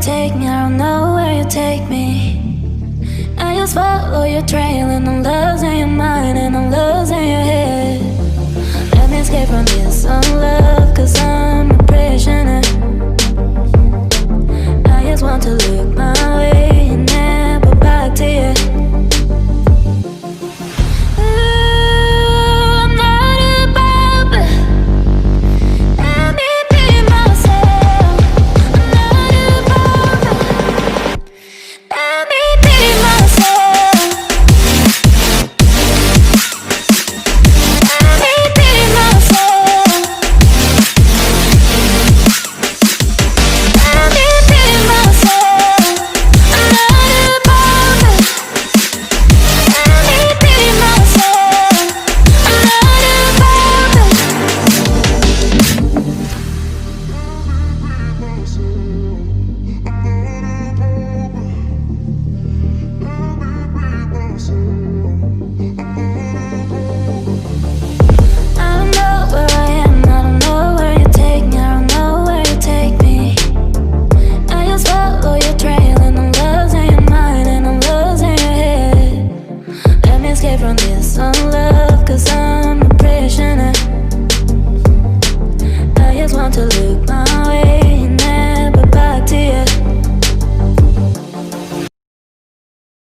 take me, I don't know where you take me. I just follow your trail and I'm losing your mind and I'm losing your head. Let me escape from this love, cause I'm a prisoner. I just want to look my way and never back to you. From this love, cause I'm a prisoner. I just want to look